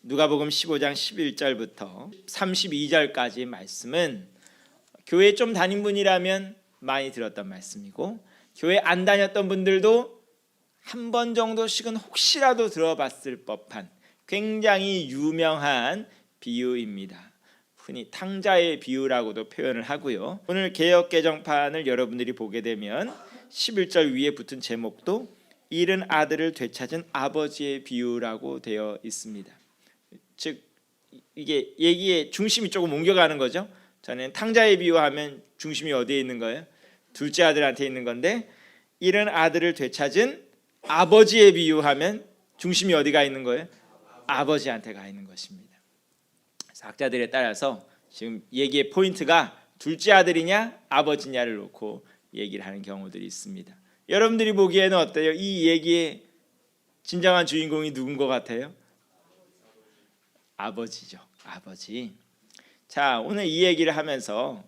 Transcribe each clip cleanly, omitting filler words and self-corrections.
누가복음 15장 11절부터 32절까지 말씀은 교회 좀 다닌 분이라면 많이 들었던 말씀이고, 교회 안 다녔던 분들도 한 번 정도씩은 혹시라도 들어봤을 법한 굉장히 유명한 비유입니다. 흔히 탕자의 비유라고도 표현을 하고요. 오늘 개역개정판을 여러분들이 보게 되면 11절 위에 붙은 제목도 잃은 아들을 되찾은 아버지의 비유라고 되어 있습니다. 즉 이게 얘기의 중심이 조금 옮겨가는 거죠. 저는 탕자의 비유하면 중심이 어디에 있는 거예요? 둘째 아들한테 있는 건데, 잃은 아들을 되찾은 아버지의 비유하면 중심이 어디가 있는 거예요? 아버지한테 가 있는 것입니다. 학자들에 따라서 지금 얘기의 포인트가 둘째 아들이냐 아버지냐를 놓고 얘기를 하는 경우들이 있습니다. 여러분들이 보기에는 어때요? 이 얘기의 진정한 주인공이 누군 것 같아요? 아버지죠. 아버지. 자, 오늘 이 얘기를 하면서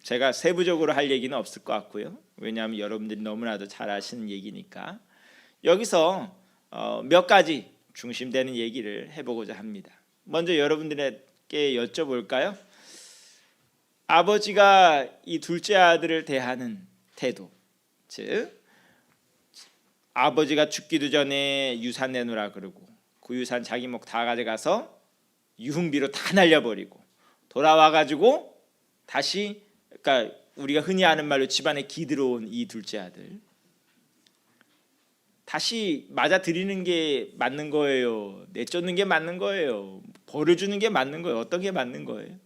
제가 세부적으로 할 얘기는 없을 것 같고요. 왜냐하면 여러분들이 너무나도 잘 아시는 얘기니까 여기서 몇 가지 중심되는 얘기를 해보고자 합니다. 먼저 여러분들에게 여쭤볼까요? 아버지가 이 둘째 아들을 대하는 태도, 즉 아버지가 죽기도 전에 유산 내놓으라 그러고 그 유산 자기 목 다 가져가서 유흥비로 다 날려버리고 돌아와가지고 다시, 그러니까 우리가 흔히 아는 말로 집안에 기 들어온 이 둘째 아들 다시 맞아 들이는 게 맞는 거예요? 내쫓는 게 맞는 거예요? 벌을 주는 게 맞는 거예요? 어떤 게 맞는 거예요?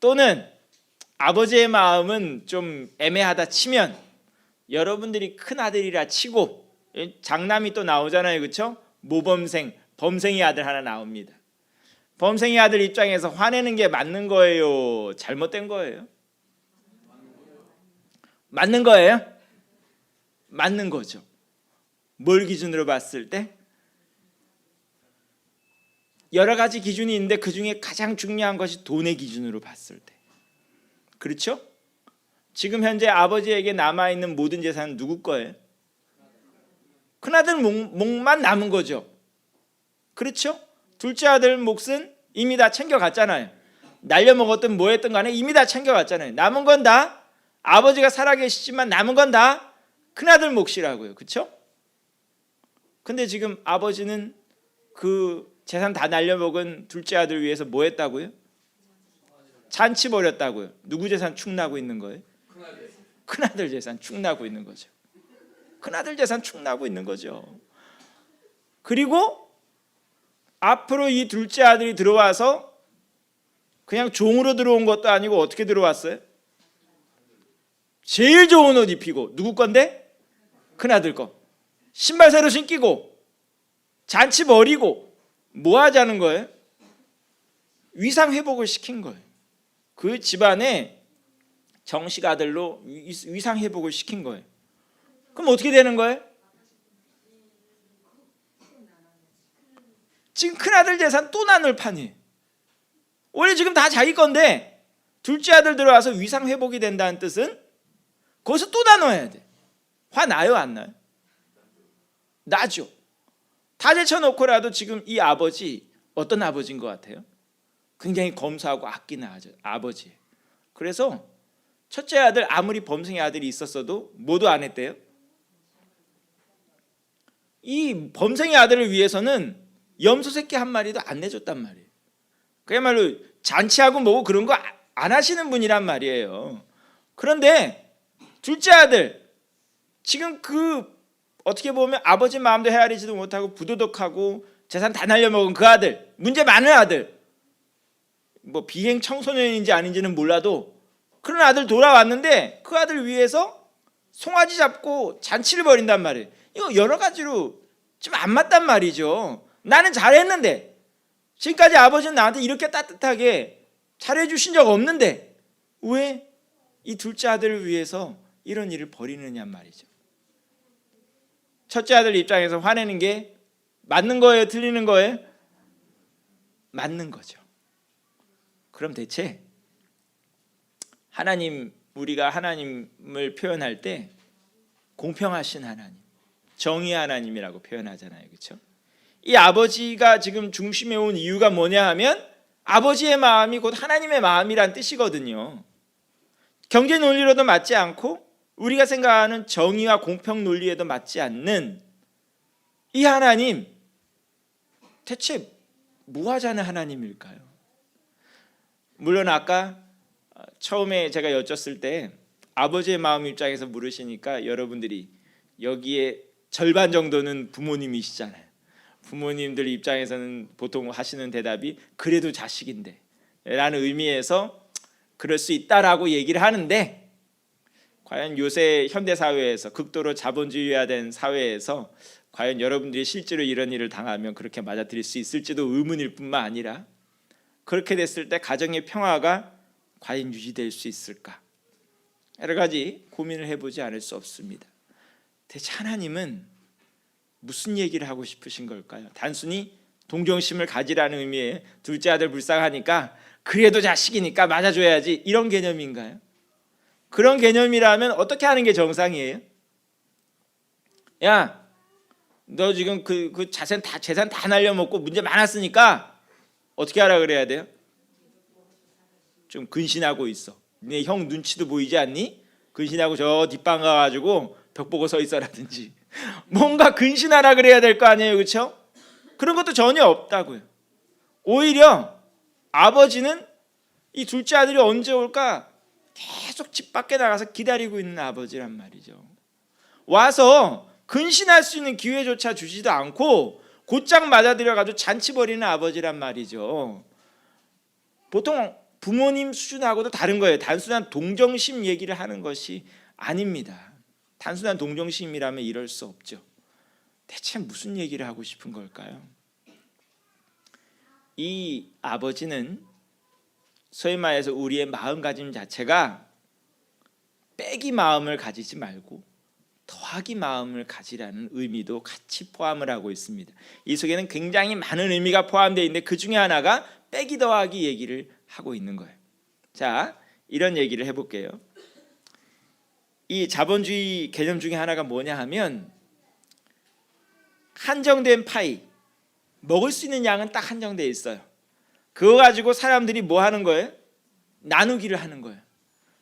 또는 아버지의 마음은 좀 애매하다 치면 여러분들이 큰 아들이라 치고 장남이 또 나오잖아요, 그렇죠? 모범생, 범생이 아들 하나 나옵니다. 범생이 아들 입장에서 화내는 게 맞는 거예요? 잘못된 거예요? 맞는 거예요? 맞는 거죠. 뭘 기준으로 봤을 때? 여러 가지 기준이 있는데 그 중에 가장 중요한 것이 돈의 기준으로 봤을 때. 그렇죠? 지금 현재 아버지에게 남아있는 모든 재산은 누구 거예요? 큰아들 몫만 남은 거죠. 그렇죠? 둘째 아들 몫은 이미 다 챙겨갔잖아요. 날려먹었든 뭐 했든 간에 이미 다 챙겨갔잖아요. 남은 건 다 아버지가 살아계시지만 남은 건 다 큰아들 몫이라고요. 그렇죠? 근데 지금 아버지는 그 재산 다 날려먹은 둘째 아들 위해서 뭐 했다고요? 잔치 벌였다고요. 누구 재산 축나고 있는 거예요? 큰아들 재산 축나고 있는 거죠. 큰아들 재산 축나고 있는 거죠. 그리고 앞으로 이 둘째 아들이 들어와서 그냥 종으로 들어온 것도 아니고 어떻게 들어왔어요? 제일 좋은 옷 입히고, 누구 건데? 큰아들 거. 신발 새로 신기고 잔치 버리고 뭐 하자는 거예요? 위상 회복을 시킨 거예요. 그 집안에 정식 아들로 위상 회복을 시킨 거예요. 그럼 어떻게 되는 거예요? 지금 큰아들 재산 또 나눌 판이에요. 원래 지금 다 자기 건데 둘째 아들 들어와서 위상 회복이 된다는 뜻은 거기서 또 나눠야 돼. 화 나요, 안 나요? 나죠. 다 제쳐놓고라도 지금 이 아버지 어떤 아버지인 것 같아요? 굉장히 검소하고 아끼는 아버지. 그래서 첫째 아들 아무리 범생의 아들이 있었어도 모두 안 했대요. 이 범생의 아들을 위해서는 염소 새끼 한 마리도 안 내줬단 말이에요. 그야말로 잔치하고 뭐고 그런 거 안 하시는 분이란 말이에요. 그런데 둘째 아들 지금 그 어떻게 보면 아버지 마음도 헤아리지도 못하고 부도덕하고 재산 다 날려먹은 그 아들, 문제 많은 아들, 뭐 비행 청소년인지 아닌지는 몰라도 그런 아들 돌아왔는데 그 아들 위해서 송아지 잡고 잔치를 벌인단 말이에요. 이거 여러 가지로 좀 안 맞단 말이죠. 나는 잘했는데, 지금까지 아버지는 나한테 이렇게 따뜻하게 잘해주신 적 없는데 왜 이 둘째 아들을 위해서 이런 일을 벌이느냐 말이죠. 첫째 아들 입장에서 화내는 게 맞는 거예요? 틀리는 거예요? 맞는 거죠. 그럼 대체 하나님, 우리가 하나님을 표현할 때 공평하신 하나님, 정의 하나님이라고 표현하잖아요. 그렇죠? 이 아버지가 지금 중심에 온 이유가 뭐냐 하면 아버지의 마음이 곧 하나님의 마음이란 뜻이거든요. 경제 논리로도 맞지 않고 우리가 생각하는 정의와 공평 논리에도 맞지 않는 이 하나님, 대체 뭐 하자는 하나님일까요? 물론 아까 처음에 제가 여쭸을 때 아버지의 마음 입장에서 물으시니까 여러분들이 여기에 절반 정도는 부모님이시잖아요. 부모님들 입장에서는 보통 하시는 대답이 그래도 자식인데 라는 의미에서 그럴 수 있다라고 얘기를 하는데, 과연 요새 현대사회에서 극도로 자본주의화된 사회에서 과연 여러분들이 실제로 이런 일을 당하면 그렇게 맞아들일 수 있을지도 의문일 뿐만 아니라, 그렇게 됐을 때 가정의 평화가 과연 유지될 수 있을까, 여러 가지 고민을 해보지 않을 수 없습니다. 대체 하나님은 무슨 얘기를 하고 싶으신 걸까요? 단순히 동정심을 가지라는 의미의 둘째 아들 불쌍하니까 그래도 자식이니까 맞아줘야지, 이런 개념인가요? 그런 개념이라면 어떻게 하는 게 정상이에요? 야, 너 지금 그 재산 다 날려먹고 문제 많았으니까 어떻게 하라 그래야 돼요? 좀 근신하고 있어. 네 형 눈치도 보이지 않니? 근신하고 저 뒷방 가가지고 벽 보고 서 있어라든지 뭔가 근신하라 그래야 될 거 아니에요, 그렇죠? 그런 것도 전혀 없다고요. 오히려 아버지는 이 둘째 아들이 언제 올까 계속 집 밖에 나가서 기다리고 있는 아버지란 말이죠. 와서 근신할 수 있는 기회조차 주지도 않고 곧장 맞아들여가지고 잔치 벌이는 아버지란 말이죠. 보통 부모님 수준하고도 다른 거예요. 단순한 동정심 얘기를 하는 것이 아닙니다. 단순한 동정심이라면 이럴 수 없죠. 대체 무슨 얘기를 하고 싶은 걸까요? 이 아버지는 소위 말해서 우리의 마음가짐 자체가 빼기 마음을 가지지 말고 더하기 마음을 가지라는 의미도 같이 포함을 하고 있습니다. 이 속에는 굉장히 많은 의미가 포함되어 있는데 그 중에 하나가 빼기 더하기 얘기를 하고 있는 거예요. 자, 이런 얘기를 해볼게요. 이 자본주의 개념 중에 하나가 뭐냐 하면 한정된 파이, 먹을 수 있는 양은 딱 한정되어 있어요. 그거 가지고 사람들이 뭐 하는 거예요? 나누기를 하는 거예요.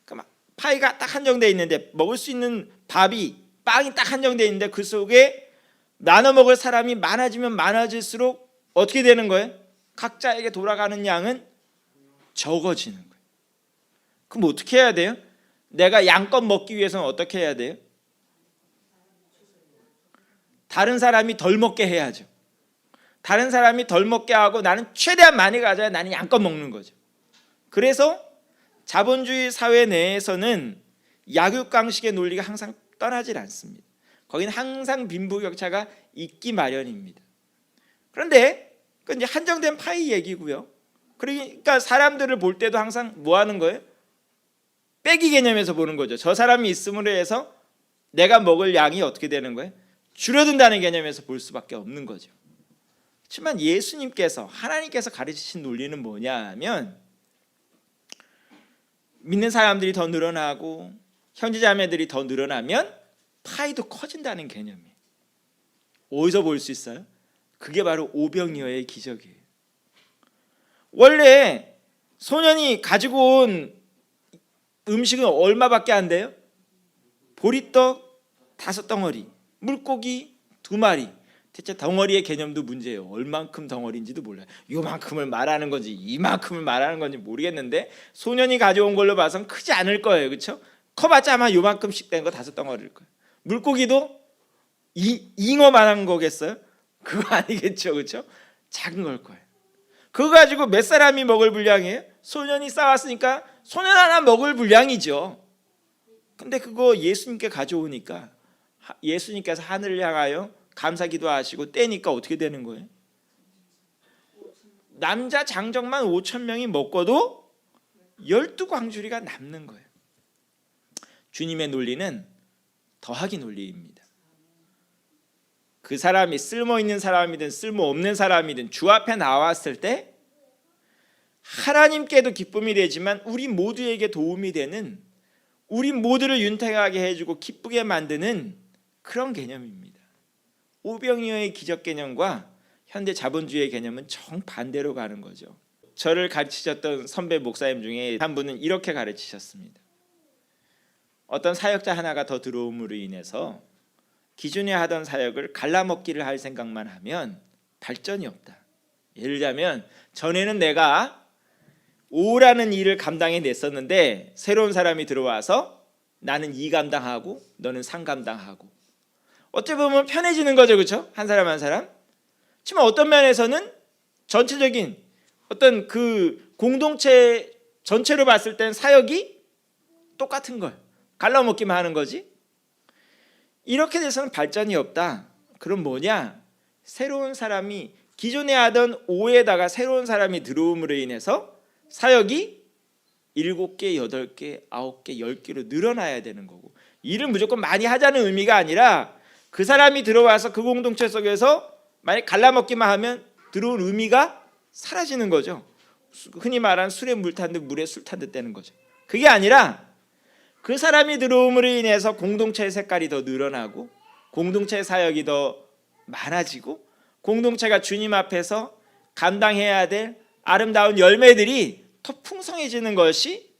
그러니까 파이가 딱 한정되어 있는데 먹을 수 있는 빵이 딱 한정되어 있는데 그 속에 나눠 먹을 사람이 많아지면 많아질수록 어떻게 되는 거예요? 각자에게 돌아가는 양은 적어지는 거예요. 그럼 어떻게 해야 돼요? 내가 양껏 먹기 위해서는 어떻게 해야 돼요? 다른 사람이 덜 먹게 해야죠. 다른 사람이 덜 먹게 하고 나는 최대한 많이 가져야 나는 양껏 먹는 거죠. 그래서 자본주의 사회 내에서는 약육강식의 논리가 항상 떠나질 않습니다. 거기는 항상 빈부격차가 있기 마련입니다. 그런데 그건 이제 한정된 파이 얘기고요. 그러니까 사람들을 볼 때도 항상 뭐 하는 거예요? 빼기 개념에서 보는 거죠. 저 사람이 있음으로 해서 내가 먹을 양이 어떻게 되는 거예요? 줄어든다는 개념에서 볼 수밖에 없는 거죠. 하지만 예수님께서, 하나님께서 가르치신 논리는 뭐냐 하면 믿는 사람들이 더 늘어나고 형제자매들이 더 늘어나면 파이도 커진다는 개념이에요. 어디서 볼 수 있어요? 그게 바로 오병이어의 기적이에요. 원래 소년이 가지고 온 음식은 얼마밖에 안 돼요? 보리떡 5덩어리, 물고기 2마리. 대체 덩어리의 개념도 문제예요. 얼만큼 덩어리인지도 몰라요. 요만큼을 말하는 건지 이만큼을 말하는 건지 모르겠는데 소년이 가져온 걸로 봐서는 크지 않을 거예요. 그렇죠? 커봤자 아마 요만큼씩 된 거 5덩어리일 거예요. 물고기도 잉어만한 거겠어요? 그거 아니겠죠. 그렇죠? 작은 걸 거예요. 그거 가지고 몇 사람이 먹을 분량이에요? 소년이 싸왔으니까 소년 하나 먹을 분량이죠. 근데 그거 예수님께 가져오니까 예수님께서 하늘을 향하여 감사기도 하시고 떼니까 어떻게 되는 거예요? 남자 장정만 5,000명이 먹고도 12광주리가 남는 거예요. 주님의 논리는 더하기 논리입니다. 그 사람이 쓸모있는 사람이든 쓸모없는 사람이든 주 앞에 나왔을 때 하나님께도 기쁨이 되지만 우리 모두에게 도움이 되는, 우리 모두를 윤택하게 해주고 기쁘게 만드는 그런 개념입니다. 오병이어의 기적 개념과 현대 자본주의의 개념은 정반대로 가는 거죠. 저를 가르치셨던 선배 목사님 중에 한 분은 이렇게 가르치셨습니다. 어떤 사역자 하나가 더 들어옴으로 인해서 기존에 하던 사역을 갈라먹기를 할 생각만 하면 발전이 없다. 예를 들자면 전에는 내가 오라는 일을 감당해 냈었는데 새로운 사람이 들어와서 나는 2 감당하고 너는 3 감당하고 어떻게 보면 편해지는 거죠, 그렇죠? 한 사람 한 사람. 하지만 어떤 면에서는 전체적인 어떤 그 공동체 전체로 봤을 땐 사역이 똑같은 걸 갈라먹기만 하는 거지. 이렇게 돼서는 발전이 없다. 그럼 뭐냐? 새로운 사람이 기존에 하던 5에다가 새로운 사람이 들어옴으로 인해서 사역이 7개, 8개, 9개, 10개로 늘어나야 되는 거고, 일을 무조건 많이 하자는 의미가 아니라 그 사람이 들어와서 그 공동체 속에서 만약 갈라먹기만 하면 들어온 의미가 사라지는 거죠. 흔히 말하는 술에 물 탄 듯 물에 술 탄 듯 되는 거죠. 그게 아니라 그 사람이 들어옴으로 인해서 공동체의 색깔이 더 늘어나고 공동체의 사역이 더 많아지고 공동체가 주님 앞에서 감당해야 될 아름다운 열매들이 더 풍성해지는 것이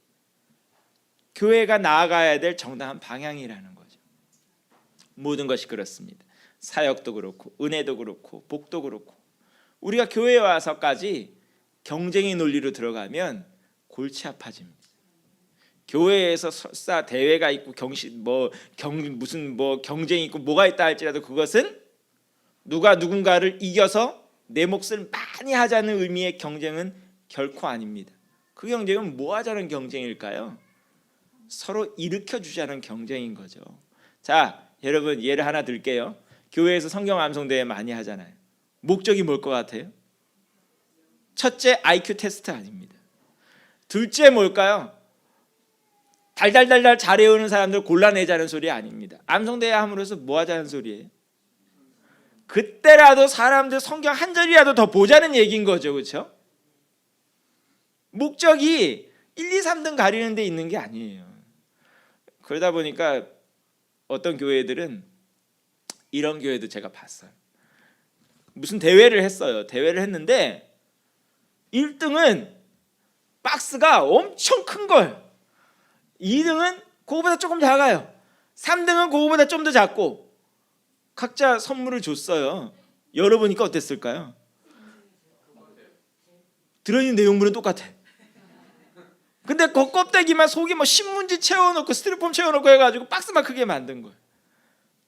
교회가 나아가야 될 정당한 방향이라는 거죠. 모든 것이 그렇습니다. 사역도 그렇고 은혜도 그렇고 복도 그렇고 우리가 교회에 와서까지 경쟁의 논리로 들어가면 골치 아파집니다. 교회에서 설사 대회가 있고 무슨 경쟁이 있고 뭐가 있다 할지라도 그것은 누가 누군가를 이겨서 내 몫을 많이 하자는 의미의 경쟁은 결코 아닙니다. 그 경쟁은 뭐 하자는 경쟁일까요? 서로 일으켜 주자는 경쟁인 거죠. 자, 여러분 예를 하나 들게요. 교회에서 성경 암송대회 많이 하잖아요. 목적이 뭘 것 같아요? 첫째, IQ 테스트 아닙니다. 둘째 뭘까요? 달달달달 잘 외우는 사람들 골라내자는 소리 아닙니다. 암송대회 함으로써 뭐 하자는 소리예요? 그때라도 사람들 성경 한 절이라도 더 보자는 얘기인 거죠, 그렇죠? 목적이 1, 2, 3등 가리는 데 있는 게 아니에요. 그러다 보니까 어떤 교회들은 이런 교회도 제가 봤어요. 무슨 대회를 했어요. 대회를 했는데 1등은 박스가 엄청 큰 걸, 2등은 그거보다 조금 작아요. 3등은 그거보다 좀 더 작고 각자 선물을 줬어요. 열어보니까 어땠을까요? 들어있는 내용물은 똑같아. 근데 그 껍데기만 속에 신문지 채워놓고 스티로폼 채워놓고 해가지고 박스만 크게 만든 거예요.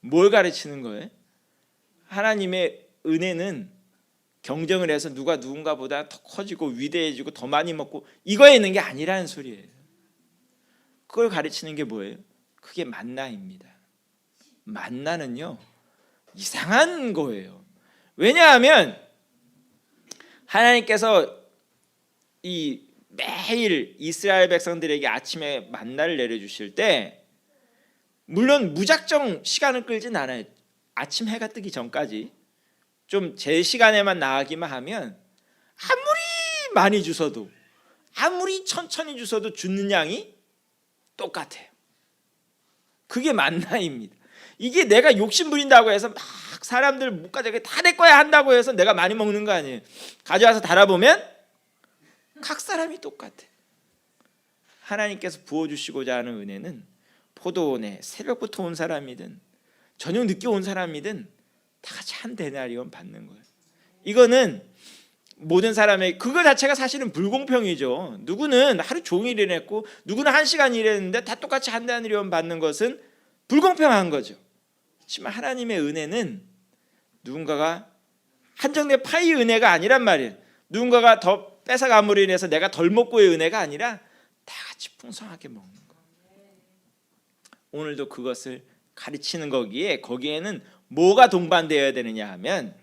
뭘 가르치는 거예요? 하나님의 은혜는 경쟁을 해서 누가 누군가보다 더 커지고 위대해지고 더 많이 먹고 이거에 있는 게 아니라는 소리예요. 그걸 가르치는 게 뭐예요? 그게 만나입니다. 만나는요 이상한 거예요. 왜냐하면 하나님께서 이 매일 이스라엘 백성들에게 아침에 만나를 내려주실 때 물론 무작정 시간을 끌진 않아요. 아침 해가 뜨기 전까지 좀 제 시간에만 나가기만 하면 아무리 많이 주셔도 아무리 천천히 주셔도 주는 양이 똑같아요. 그게 만나입니다. 이게 내가 욕심 부린다고 해서 막 사람들 못 가져가 다 내 거야 한다고 해서 내가 많이 먹는 거 아니에요. 가져와서 달아보면 각 사람이 똑같아. 하나님께서 부어주시고자 하는 은혜는 포도원에 새벽부터 온 사람이든 저녁 늦게 온 사람이든 다 같이 한 데나리온 받는 거예요. 이거는 모든 사람의 그거 자체가 사실은 불공평이죠. 누구는 하루 종일 일했고 누구는 1시간 일했는데 다 똑같이 한 데나리온 받는 것은 불공평한 거죠. 하지만 하나님의 은혜는 누군가가 한정된 파이 은혜가 아니란 말이에요. 누군가가 더 뺏어감으로 인해서 내가 덜 먹고의 은혜가 아니라 다 같이 풍성하게 먹는 거예요. 오늘도 그것을 가르치는 거기에는 뭐가 동반되어야 되느냐 하면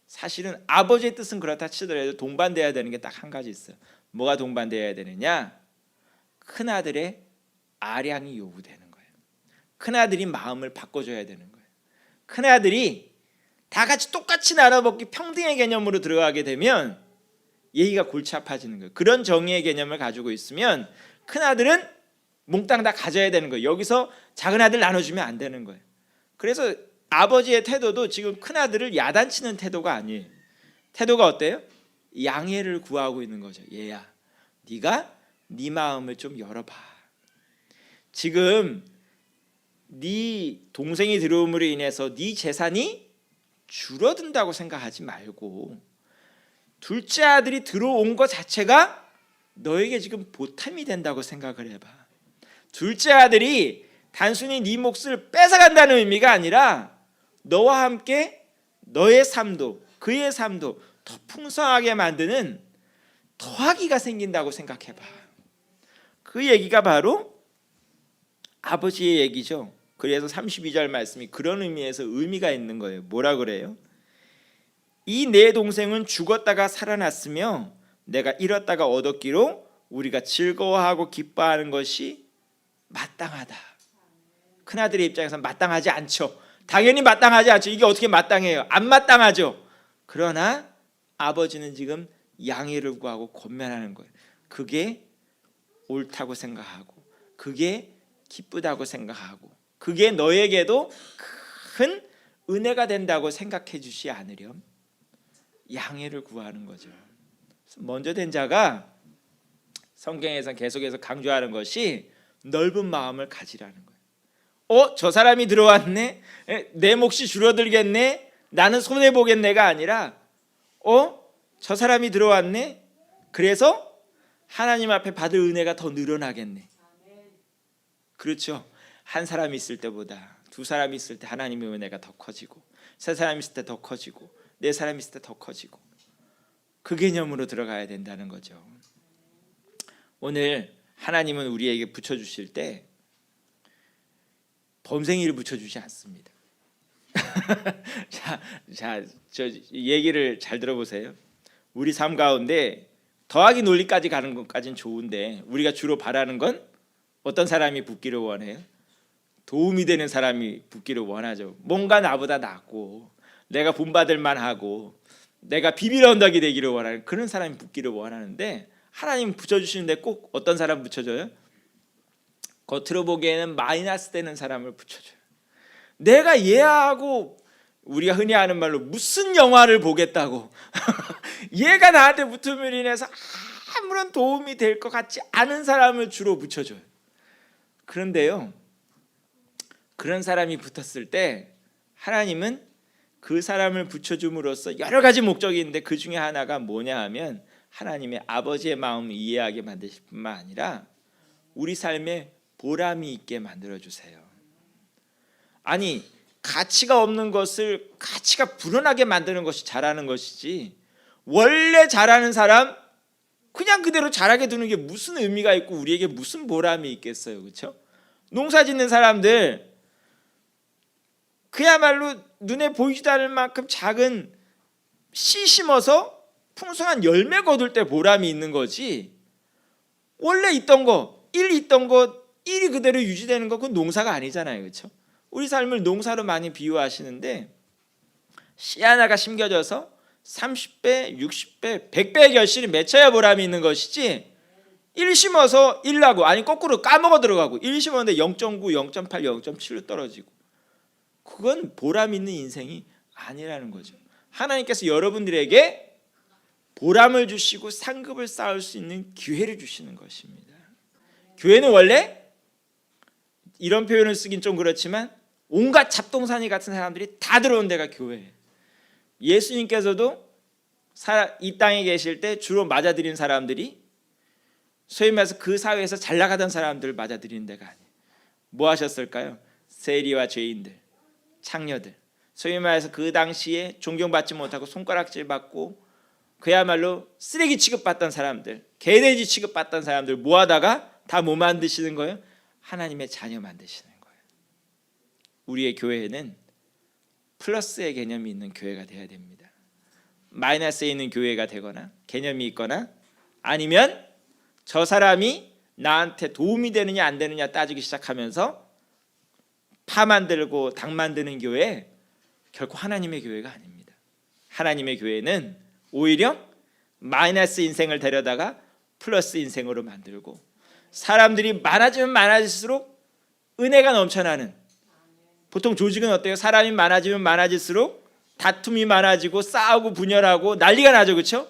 사실은 아버지의 뜻은 그렇다 치더라도 동반되어야 되는 게 딱 한 가지 있어요. 뭐가 동반되어야 되느냐? 큰아들의 아량이 요구되는 거예요. 큰아들이 마음을 바꿔줘야 되는 거예요. 큰아들이 다 같이 똑같이 나눠먹기 평등의 개념으로 들어가게 되면 예의가 골치 아파지는 거예요. 그런 정의의 개념을 가지고 있으면 큰아들은 몽땅 다 가져야 되는 거예요. 여기서 작은 아들 나눠주면 안 되는 거예요. 그래서 아버지의 태도도 지금 큰아들을 야단치는 태도가 아니에요. 태도가 어때요? 양해를 구하고 있는 거죠. 얘야, 네가 네 마음을 좀 열어봐. 지금 네 동생이 들어옴으로 인해서 네 재산이 줄어든다고 생각하지 말고 둘째 아들이 들어온 것 자체가 너에게 지금 보탬이 된다고 생각을 해봐. 둘째 아들이 단순히 네 몫을 뺏어간다는 의미가 아니라 너와 함께 너의 삶도 그의 삶도 더 풍성하게 만드는 더하기가 생긴다고 생각해봐. 그 얘기가 바로 아버지의 얘기죠. 그래서 32절 말씀이 그런 의미에서 의미가 있는 거예요. 뭐라 그래요? 이 내 동생은 죽었다가 살아났으며 내가 잃었다가 얻었기로 우리가 즐거워하고 기뻐하는 것이 마땅하다. 큰아들의 입장에서 마땅하지 않죠. 당연히 마땅하지 않죠. 이게 어떻게 마땅해요? 안 마땅하죠. 그러나 아버지는 지금 양해를 구하고 권면하는 거예요. 그게 옳다고 생각하고 그게 기쁘다고 생각하고 그게 너에게도 큰 은혜가 된다고 생각해 주시 않으렴 양해를 구하는 거죠. 먼저 된 자가 성경에서 계속해서 강조하는 것이 넓은 마음을 가지라는 거예요. 저 사람이 들어왔네? 내 몫이 줄어들겠네? 나는 손해보겠네가 아니라 저 사람이 들어왔네? 그래서 하나님 앞에 받을 은혜가 더 늘어나겠네. 그렇죠. 한 사람이 있을 때보다 두 사람이 있을 때 하나님의 은혜가 더 커지고 세 사람이 있을 때 더 커지고 네 사람이 있을 때 더 커지고 그 개념으로 들어가야 된다는 거죠. 오늘 하나님은 우리에게 붙여주실 때 범생이를 붙여주지 않습니다. 저 얘기를 잘 들어보세요. 우리 삶 가운데 더하기 논리까지 가는 것까지는 좋은데 우리가 주로 바라는 건 어떤 사람이 붙기를 원해요? 도움이 되는 사람이 붙기를 원하죠. 뭔가 나보다 낫고 내가 본받을 만하고 내가 비밀 언덕이 되기를 원하는 그런 사람이 붙기를 원하는데 하나님 붙여주시는데 꼭 어떤 사람 붙여줘요? 겉으로 보기에는 마이너스 되는 사람을 붙여줘요. 내가 얘하고 우리가 흔히 하는 말로 무슨 영화를 보겠다고 얘가 나한테 붙음으로 인해서 아무런 도움이 될 것 같지 않은 사람을 주로 붙여줘요. 그런데요, 그런 사람이 붙었을 때 하나님은 그 사람을 붙여줌으로써 여러 가지 목적이 있는데 그 중에 하나가 뭐냐 하면 하나님의 아버지의 마음을 이해하게 만드실 뿐만 아니라 우리 삶에 보람이 있게 만들어주세요. 아니, 가치가 없는 것을 가치가 불어나게 만드는 것이 잘하는 것이지 원래 잘하는 사람 그냥 그대로 잘하게 두는 게 무슨 의미가 있고 우리에게 무슨 보람이 있겠어요. 그렇죠? 농사 짓는 사람들 그야말로 눈에 보이지도 않을 만큼 작은 씨 심어서 풍성한 열매 거둘 때 보람이 있는 거지 원래 있던 거, 일이 그대로 유지되는 거 그건 농사가 아니잖아요. 그렇죠? 우리 삶을 농사로 많이 비유하시는데 씨 하나가 심겨져서 30배, 60배, 100배의 결실이 맺혀야 보람이 있는 것이지 일 심어서 1나고 아니 거꾸로 까먹어 들어가고 일 심었는데 0.9, 0.8, 0.7로 떨어지고 그건 보람 있는 인생이 아니라는 거죠. 하나님께서 여러분들에게 보람을 주시고 상급을 쌓을 수 있는 기회를 주시는 것입니다. 교회는 원래 이런 표현을 쓰긴 좀 그렇지만 온갖 잡동사니 같은 사람들이 다 들어온 데가 교회예요. 예수님께서도 이 땅에 계실 때 주로 맞아들인 사람들이 소위 말해서 그 사회에서 잘 나가던 사람들을 맞아들이는 데가 아니에요. 뭐 하셨을까요? 세리와 죄인들, 창녀들, 소위 말해서 그 당시에 존경받지 못하고 손가락질 받고 그야말로 쓰레기 취급받던 사람들, 개돼지 취급받던 사람들 모아다가 다 뭐 만드시는 거예요? 하나님의 자녀 만드시는 거예요. 우리의 교회는 플러스의 개념이 있는 교회가 되어야 됩니다. 마이너스에 있는 교회가 되거나 개념이 있거나 아니면 저 사람이 나한테 도움이 되느냐 안 되느냐 따지기 시작하면서 파 만들고 당 만드는 교회 결코 하나님의 교회가 아닙니다. 하나님의 교회는 오히려 마이너스 인생을 데려다가 플러스 인생으로 만들고 사람들이 많아지면 많아질수록 은혜가 넘쳐나는 보통 조직은 어때요? 사람이 많아지면 많아질수록 다툼이 많아지고 싸우고 분열하고 난리가 나죠. 그렇죠?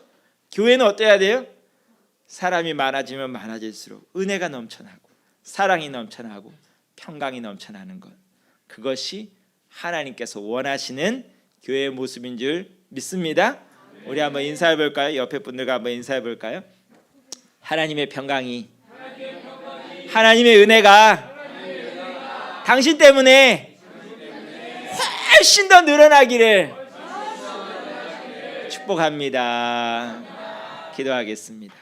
교회는 어때야 돼요? 사람이 많아지면 많아질수록 은혜가 넘쳐나고 사랑이 넘쳐나고 평강이 넘쳐나는 것, 그것이 하나님께서 원하시는 교회의 모습인 줄 믿습니다. 우리 한번 인사해 볼까요? 옆에 분들과 한번 인사해 볼까요? 하나님의 평강이, 하나님의 은혜가 당신 때문에 훨씬 더 늘어나기를 축복합니다. 기도하겠습니다.